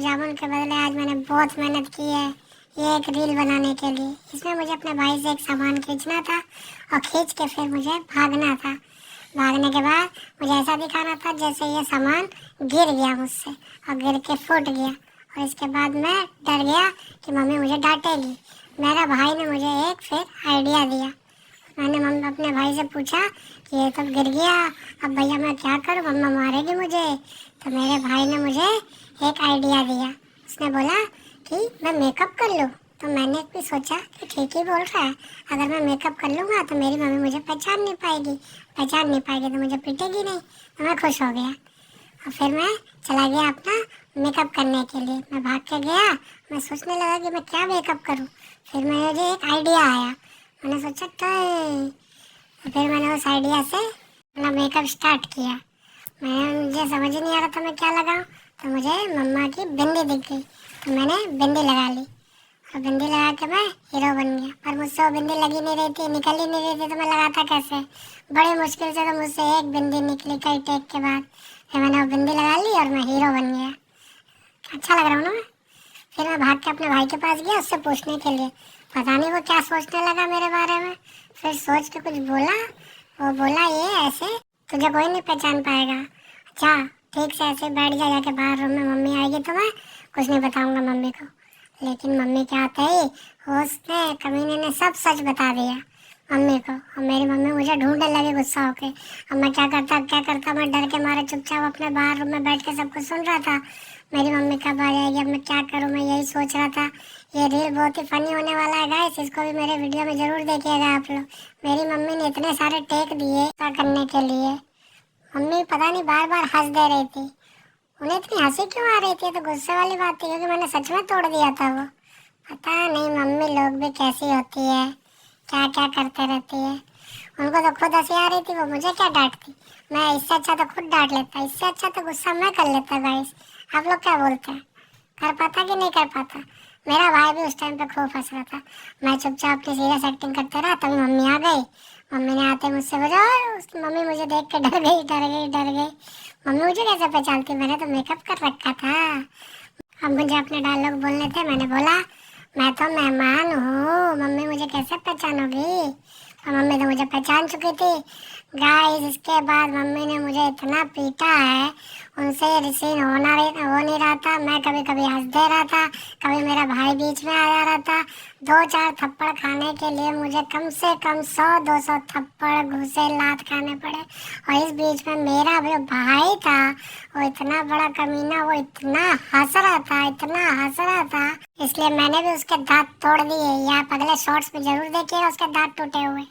जामुन के बदले आज मैंने बहुत मेहनत की है ये एक रील बनाने के लिए। इसमें मुझे अपने भाई से एक सामान खींचना था और खींच के फिर मुझे भागना था। भागने के बाद मुझे ऐसा दिखाना था जैसे ये सामान गिर गया मुझसे और गिर के फूट गया। और इसके बाद मैं डर गया कि मम्मी मुझे डांटेगी। मेरा भाई ने मुझे एक फिर आइडिया दिया। मैंने मम्मी अपने भाई से पूछा कि ये सब गिर गया, अब भैया मैं क्या करूँ, मम्मा मारेगी मुझे। तो मेरे भाई ने मुझे एक आइडिया दिया। उसने बोला कि मैं मेकअप कर लूँ। तो मैंने भी सोचा कि ठीक ही बोल रहा है, अगर मैं मेकअप कर लूँगा तो मेरी मम्मी मुझे पहचान नहीं पाएगी तो मुझे पीटेगी नहीं। तो मैं खुश हो गया और फिर मैं चला गया अपना मेकअप करने के लिए। मैं भाग के गया, मैं सोचने लगा कि मैं क्या मेकअप करूँ। फिर मुझे एक आइडिया आया, मैंने सोचा तो फिर मैंने उस आइडिया से अपना मेकअप स्टार्ट किया। मुझे समझ ही नहीं आ रहा था मैं क्या लगाऊं, तो मुझे मम्मा की बिंदी दिख गई तो मैंने बिंदी लगा ली और बिंदी लगा के मैं हीरो बन गया। पर मुझसे वो बिंदी लगी नहीं रही थी, निकल ही नहीं रही थी, तो मैं लगाता कैसे। बड़ी मुश्किल से तो मुझसे एक बिंदी निकली कई टेक के बाद। फिर मैंने वो बिंदी लगा ली और मैं हीरो बन गया। अच्छा लग रहा हूँ ना मैं। फिर मैं भाग के अपने भाई के पास गया उससे पूछने के लिए। पता नहीं वो क्या सोचने लगा मेरे बारे में। फिर सोच के कुछ बोला। वो बोला ये ऐसे तुझे कोई नहीं पहचान पाएगा। अच्छा ठीक से ऐसे बैठ जा जाके बाहर रूम में, मम्मी आएगी तो मैं कुछ नहीं बताऊंगा मम्मी को। लेकिन मम्मी के आते ही उसने कमीने ने सब सच बता दिया मम्मी को। और मेरी मम्मी मुझे ढूंढने लगी गुस्सा होके। अब मैं क्या करता मैं डर के मारे चुपचाप अपने बाहर रूम में बैठ के सब कुछ सुन रहा था। मेरी मम्मी कब आ जाएगी, अब मैं क्या करूँ, मैं यही सोच रहा था। ये रील बहुत ही फनी होने वाला है गाइस, इसको भी मेरे वीडियो में ज़रूर देखिएगा आप लोग। मेरी मम्मी ने इतने सारे टेक दिए क्या करने के लिए। मम्मी पता नहीं बार बार हंस दे रही थी। उन्हें इतनी हंसी क्यों आ रही थी, तो गुस्से वाली बात थी क्योंकि मैंने सच में तोड़ दिया था वो। पता नहीं मम्मी लोग भी कैसी होती है, क्या क्या करते रहती है। उनको तो खुद हंसी आ रही थी, वो मुझे क्या डांटती। मैं इससे अच्छा तो खुद डांट लेता, इससे अच्छा तो गुस्सा मैं कर लेता गाइस। आप लोग क्या बोलते हैं, कर पाता कि नहीं कर पाता। मेरा भाई भी उस टाइम पे खूब हंस रहा था। मैं चुपचाप अपनी सीरियस एक्टिंग करते रहा, तभी मम्मी आ गई। मम्मी ने आते मुझसे बोला, मम्मी मुझे देख के डर गई। मम्मी मुझे कैसे पहचानती, मैंने तो मेकअप कर रखा था। अब मुझे अपने डायलॉग बोलने थे। मैंने बोला मैं तो मेहमान हूँ, मम्मी मुझे कैसे पहचानोगी। और मम्मी तो मुझे पहचान चुकी थी गाइस। इसके बाद मम्मी ने मुझे इतना पीटा है, उनसे ये सीन हो नहीं रहा था। मैं कभी कभी हंस दे रहा था, कभी मेरा भाई बीच में आ जा रहा था। 2-4 थप्पड़ खाने के लिए मुझे कम से कम 100-200 थप्पड़ घुसे लात खाने पड़े। और इस बीच में मेरा जो भाई था वो इतना बड़ा कमीना, वो इतना हंस रहा था, इसलिए मैंने भी उसके दांत तोड़ दिए। ये आप अगले शॉर्ट्स में जरूर देखिएगा उसके दांत टूटे हुए।